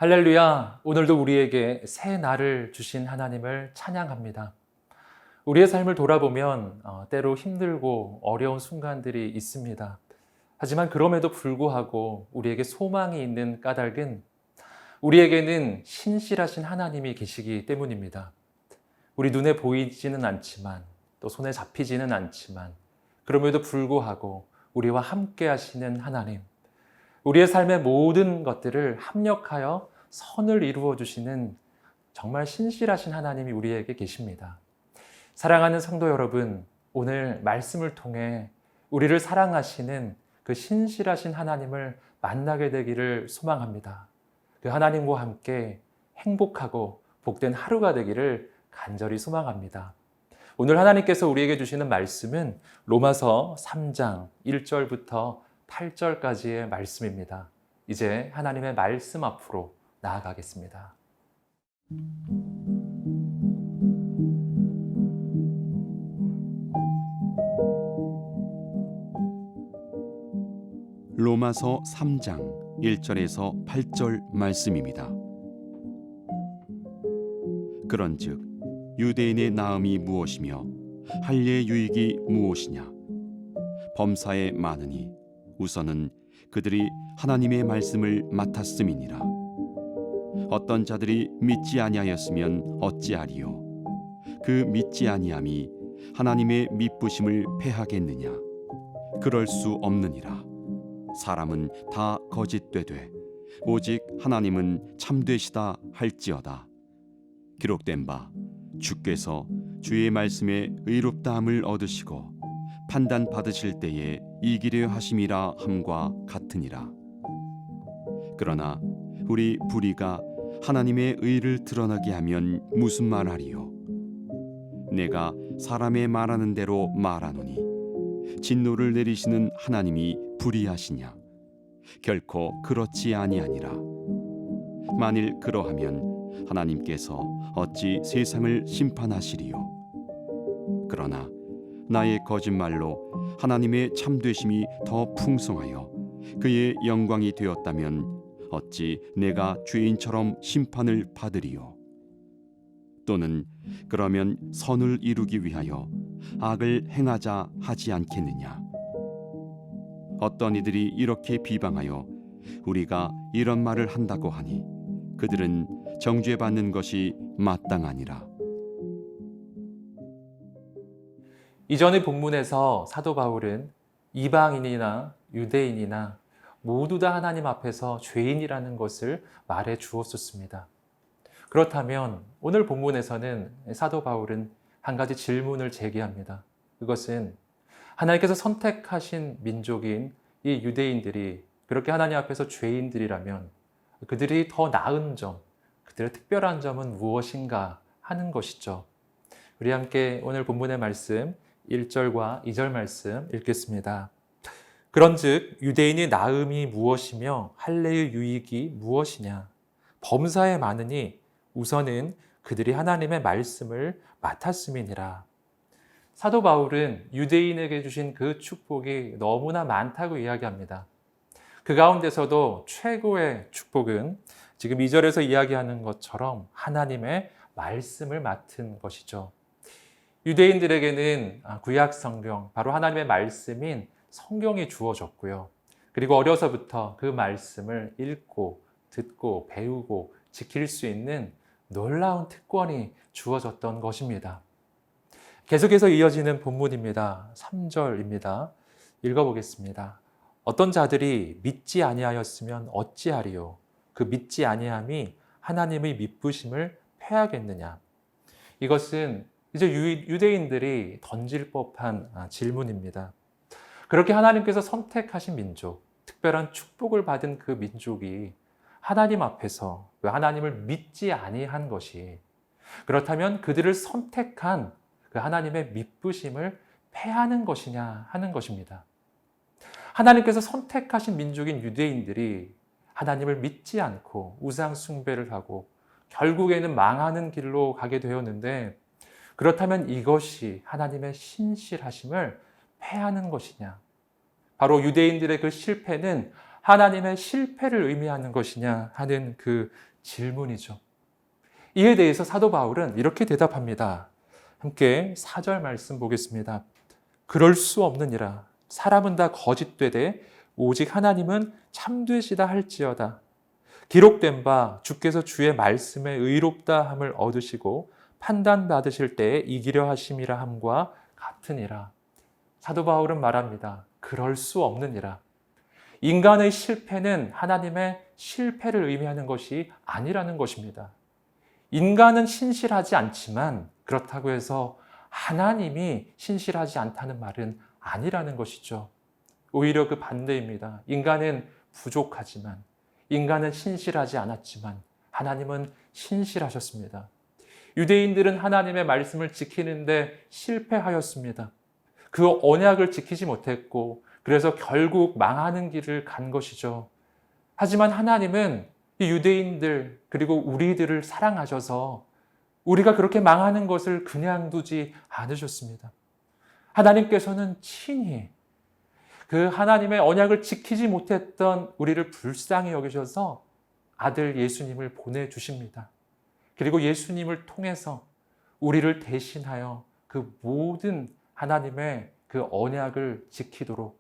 할렐루야! 오늘도 우리에게 새 날을 주신 하나님을 찬양합니다. 우리의 삶을 돌아보면 때로 힘들고 어려운 순간들이 있습니다. 하지만 그럼에도 불구하고 우리에게 소망이 있는 까닭은 우리에게는 신실하신 하나님이 계시기 때문입니다. 우리 눈에 보이지는 않지만 또 손에 잡히지는 않지만 그럼에도 불구하고 우리와 함께 하시는 하나님, 우리의 삶의 모든 것들을 합력하여 선을 이루어 주시는 정말 신실하신 하나님이 우리에게 계십니다. 사랑하는 성도 여러분, 오늘 말씀을 통해 우리를 사랑하시는 그 신실하신 하나님을 만나게 되기를 소망합니다. 그 하나님과 함께 행복하고 복된 하루가 되기를 간절히 소망합니다. 오늘 하나님께서 우리에게 주시는 말씀은 로마서 3장 1절부터 8절까지의 말씀입니다. 이제 하나님의 말씀 앞으로 나아가겠습니다. 로마서 3장 1절에서 8절 말씀입니다. 그런즉 유대인의 나음이 무엇이며 할례의 유익이 무엇이냐? 범사에 많으니 우선은 그들이 하나님의 말씀을 맡았음이니라. 어떤 자들이 믿지 아니하였으면 어찌하리요? 그 믿지 아니함이 하나님의 미쁘심을 패하겠느냐? 그럴 수 없느니라. 사람은 다 거짓되되 오직 하나님은 참되시다 할지어다. 기록된 바 주께서 주의 말씀에 의롭다함을 얻으시고 판단 받으실 때에 이기려 하심이라 함과 같으니라. 그러나 우리 불의가 하나님의 의를 드러나게 하면 무슨 말하리요? 내가 사람의 말하는 대로 말하노니 진노를 내리시는 하나님이 불의하시냐? 결코 그렇지 아니하니라. 만일 그러하면 하나님께서 어찌 세상을 심판하시리요? 그러나 나의 거짓말로 하나님의 참되심이 더 풍성하여 그의 영광이 되었다면 어찌 내가 죄인처럼 심판을 받으리요? 또는 그러면 선을 이루기 위하여 악을 행하자 하지 않겠느냐? 어떤 이들이 이렇게 비방하여 우리가 이런 말을 한다고 하니 그들은 정죄받는 것이 마땅하니라. 이전의 본문에서 사도 바울은 이방인이나 유대인이나 모두 다 하나님 앞에서 죄인이라는 것을 말해 주었었습니다. 그렇다면 오늘 본문에서는 사도 바울은 한 가지 질문을 제기합니다. 그것은 하나님께서 선택하신 민족인 이 유대인들이 그렇게 하나님 앞에서 죄인들이라면 그들이 더 나은 점, 그들의 특별한 점은 무엇인가 하는 것이죠. 우리 함께 오늘 본문의 말씀 1절과 2절 말씀 읽겠습니다. 그런즉 유대인의 나음이 무엇이며 할례의 유익이 무엇이냐? 범사에 많으니 우선은 그들이 하나님의 말씀을 맡았음이니라. 사도 바울은 유대인에게 주신 그 축복이 너무나 많다고 이야기합니다. 그 가운데서도 최고의 축복은 지금 2절에서 이야기하는 것처럼 하나님의 말씀을 맡은 것이죠. 유대인들에게는 구약 성경, 바로 하나님의 말씀인 성경이 주어졌고요. 그리고 어려서부터 그 말씀을 읽고 듣고 배우고 지킬 수 있는 놀라운 특권이 주어졌던 것입니다. 계속해서 이어지는 본문입니다. 3절입니다. 읽어보겠습니다. 어떤 자들이 믿지 아니하였으면 어찌하리요? 그 믿지 아니함이 하나님의 미쁘심을 패하겠느냐? 이것은 이제 유대인들이 던질 법한 질문입니다. 그렇게 하나님께서 선택하신 민족, 특별한 축복을 받은 그 민족이 하나님 앞에서 왜 하나님을 믿지 아니한 것이, 그렇다면 그들을 선택한 그 하나님의 미쁘심을 패하는 것이냐 하는 것입니다. 하나님께서 선택하신 민족인 유대인들이 하나님을 믿지 않고 우상 숭배를 하고 결국에는 망하는 길로 가게 되었는데, 그렇다면 이것이 하나님의 신실하심을 패하는 것이냐? 바로 유대인들의 그 실패는 하나님의 실패를 의미하는 것이냐 하는 그 질문이죠. 이에 대해서 사도 바울은 이렇게 대답합니다. 함께 4절 말씀 보겠습니다. 그럴 수 없느니라. 사람은 다 거짓되되 오직 하나님은 참되시다 할지어다. 기록된 바 주께서 주의 말씀에 의롭다 함을 얻으시고 판단받으실 때에 이기려 하심이라 함과 같으니라. 사도 바울은 말합니다. 그럴 수 없느니라. 인간의 실패는 하나님의 실패를 의미하는 것이 아니라는 것입니다. 인간은 신실하지 않지만 그렇다고 해서 하나님이 신실하지 않다는 말은 아니라는 것이죠. 오히려 그 반대입니다. 인간은 부족하지만, 인간은 신실하지 않았지만 하나님은 신실하셨습니다. 유대인들은 하나님의 말씀을 지키는데 실패하였습니다. 그 언약을 지키지 못했고 그래서 결국 망하는 길을 간 것이죠. 하지만 하나님은 이 유대인들 그리고 우리들을 사랑하셔서 우리가 그렇게 망하는 것을 그냥 두지 않으셨습니다. 하나님께서는 친히 그 하나님의 언약을 지키지 못했던 우리를 불쌍히 여기셔서 아들 예수님을 보내주십니다. 그리고 예수님을 통해서 우리를 대신하여 그 모든 하나님의 그 언약을 지키도록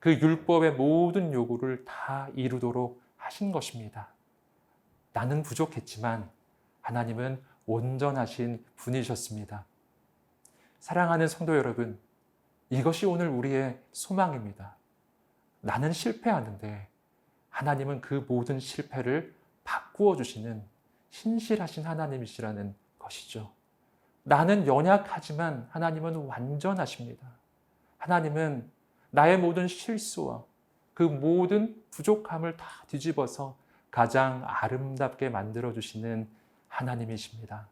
그 율법의 모든 요구를 다 이루도록 하신 것입니다. 나는 부족했지만 하나님은 온전하신 분이셨습니다. 사랑하는 성도 여러분, 이것이 오늘 우리의 소망입니다. 나는 실패하는데 하나님은 그 모든 실패를 바꾸어 주시는 신실하신 하나님이시라는 것이죠. 나는 연약하지만 하나님은 완전하십니다. 하나님은 나의 모든 실수와 그 모든 부족함을 다 뒤집어서 가장 아름답게 만들어주시는 하나님이십니다.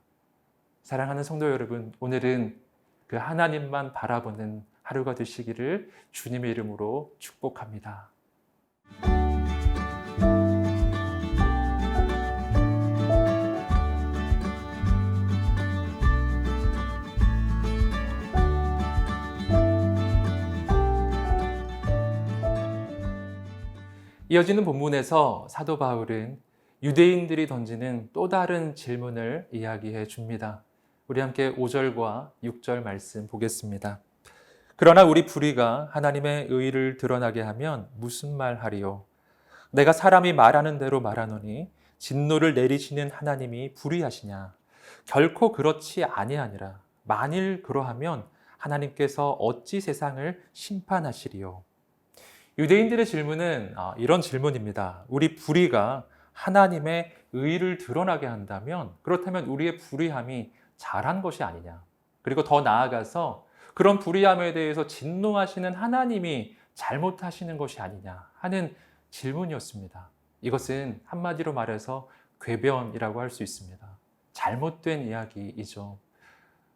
사랑하는 성도 여러분, 오늘은 그 하나님만 바라보는 하루가 되시기를 주님의 이름으로 축복합니다. 이어지는 본문에서 사도 바울은 유대인들이 던지는 또 다른 질문을 이야기해 줍니다. 우리 함께 5절과 6절 말씀 보겠습니다. 그러나 우리 불의가 하나님의 의를 드러나게 하면 무슨 말 하리요? 내가 사람이 말하는 대로 말하노니 진노를 내리시는 하나님이 불의하시냐? 결코 그렇지 아니하니라. 만일 그러하면 하나님께서 어찌 세상을 심판하시리요? 유대인들의 질문은 이런 질문입니다. 우리 불의가 하나님의 의를 드러나게 한다면 그렇다면 우리의 불의함이 잘한 것이 아니냐. 그리고 더 나아가서 그런 불의함에 대해서 진노하시는 하나님이 잘못하시는 것이 아니냐 하는 질문이었습니다. 이것은 한마디로 말해서 궤변이라고 할 수 있습니다. 잘못된 이야기이죠.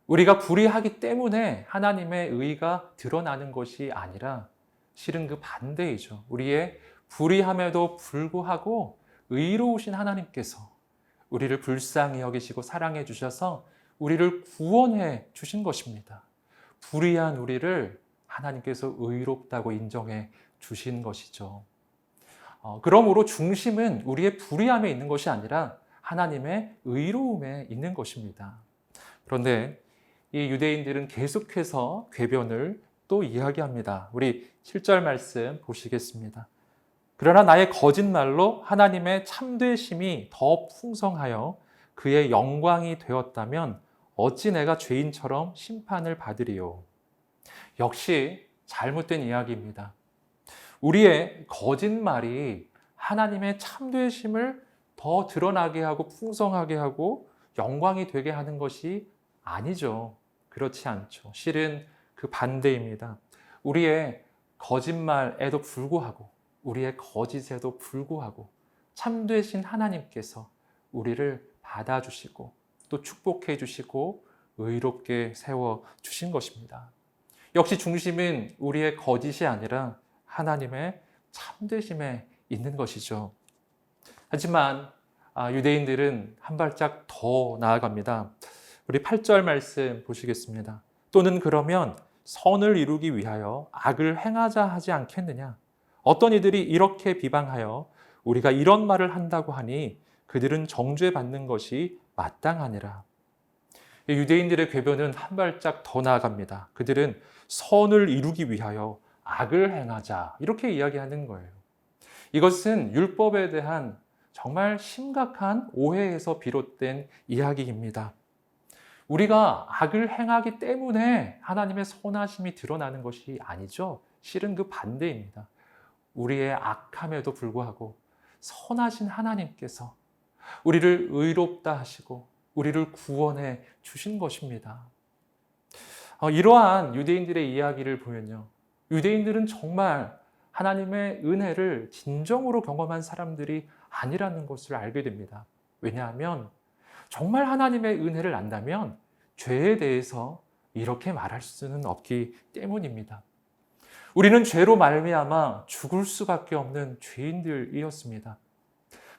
우리가 불의하기 때문에 하나님의 의가 드러나는 것이 아니라 실은 그 반대이죠. 우리의 불의함에도 불구하고 의로우신 하나님께서 우리를 불쌍히 여기시고 사랑해 주셔서 우리를 구원해 주신 것입니다. 불의한 우리를 하나님께서 의롭다고 인정해 주신 것이죠. 그러므로 중심은 우리의 불의함에 있는 것이 아니라 하나님의 의로움에 있는 것입니다. 그런데 이 유대인들은 계속해서 궤변을 또 이야기합니다. 우리 7절 말씀 보시겠습니다. 그러나 나의 거짓말로 하나님의 참되심이 더 풍성하여 그의 영광이 되었다면 어찌 내가 죄인처럼 심판을 받으리요? 역시 잘못된 이야기입니다. 우리의 거짓말이 하나님의 참되심을 더 드러나게 하고 풍성하게 하고 영광이 되게 하는 것이 아니죠. 그렇지 않죠. 실은 그 반대입니다. 우리의 거짓말에도 불구하고 우리의 거짓에도 불구하고 참되신 하나님께서 우리를 받아주시고 또 축복해 주시고 의롭게 세워주신 것입니다. 역시 중심은 우리의 거짓이 아니라 하나님의 참되심에 있는 것이죠. 하지만 유대인들은 한 발짝 더 나아갑니다. 우리 8절 말씀 보시겠습니다. 또는 그러면 선을 이루기 위하여 악을 행하자 하지 않겠느냐? 어떤 이들이 이렇게 비방하여 우리가 이런 말을 한다고 하니 그들은 정죄받는 것이 마땅하니라. 유대인들의 궤변은 한 발짝 더 나아갑니다. 그들은 선을 이루기 위하여 악을 행하자 이렇게 이야기하는 거예요. 이것은 율법에 대한 정말 심각한 오해에서 비롯된 이야기입니다. 우리가 악을 행하기 때문에 하나님의 선하심이 드러나는 것이 아니죠. 실은 그 반대입니다. 우리의 악함에도 불구하고 선하신 하나님께서 우리를 의롭다 하시고 우리를 구원해 주신 것입니다. 이러한 유대인들의 이야기를 보면요. 유대인들은 정말 하나님의 은혜를 진정으로 경험한 사람들이 아니라는 것을 알게 됩니다. 왜냐하면 정말 하나님의 은혜를 안다면 죄에 대해서 이렇게 말할 수는 없기 때문입니다. 우리는 죄로 말미암아 죽을 수밖에 없는 죄인들이었습니다.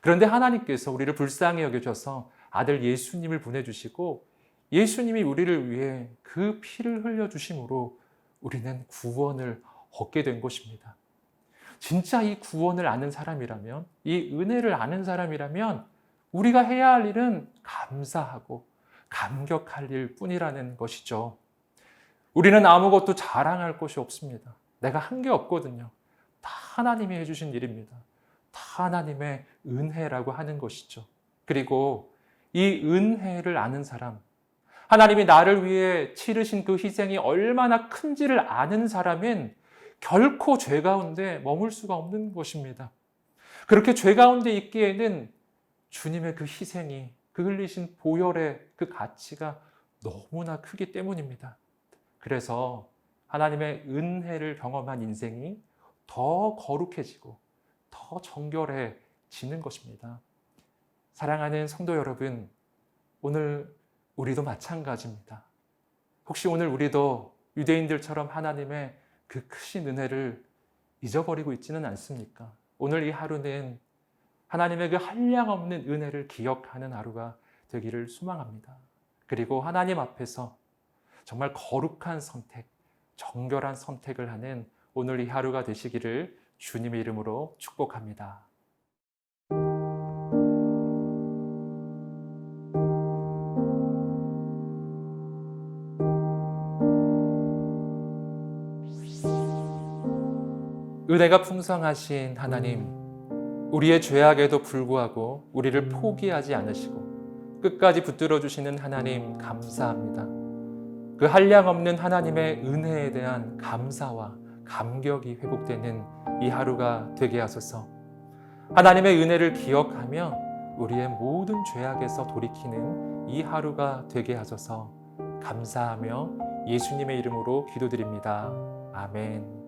그런데 하나님께서 우리를 불쌍히 여겨셔서 아들 예수님을 보내주시고 예수님이 우리를 위해 그 피를 흘려주심으로 우리는 구원을 얻게 된 것입니다. 진짜 이 구원을 아는 사람이라면, 이 은혜를 아는 사람이라면 우리가 해야 할 일은 감사하고 감격할 일 뿐이라는 것이죠. 우리는 아무것도 자랑할 것이 없습니다. 내가 한 게 없거든요. 다 하나님이 해주신 일입니다. 다 하나님의 은혜라고 하는 것이죠. 그리고 이 은혜를 아는 사람, 하나님이 나를 위해 치르신 그 희생이 얼마나 큰지를 아는 사람은 결코 죄 가운데 머물 수가 없는 것입니다. 그렇게 죄 가운데 있기에는 주님의 그 희생이, 그 흘리신 보혈의 그 가치가 너무나 크기 때문입니다. 그래서 하나님의 은혜를 경험한 인생이 더 거룩해지고 더 정결해지는 것입니다. 사랑하는 성도 여러분, 오늘 우리도 마찬가지입니다. 혹시 오늘 우리도 유대인들처럼 하나님의 그 크신 은혜를 잊어버리고 있지는 않습니까? 오늘 이 하루는 하나님의 그 한량없는 은혜를 기억하는 하루가 되기를 소망합니다. 그리고 하나님 앞에서 정말 거룩한 선택, 정결한 선택을 하는 오늘 이 하루가 되시기를 주님의 이름으로 축복합니다. 은혜가 풍성하신 하나님, 우리의 죄악에도 불구하고 우리를 포기하지 않으시고 끝까지 붙들어 주시는 하나님 감사합니다. 그 한량없는 하나님의 은혜에 대한 감사와 감격이 회복되는 이 하루가 되게 하소서. 하나님의 은혜를 기억하며 우리의 모든 죄악에서 돌이키는 이 하루가 되게 하소서. 감사하며 예수님의 이름으로 기도드립니다. 아멘.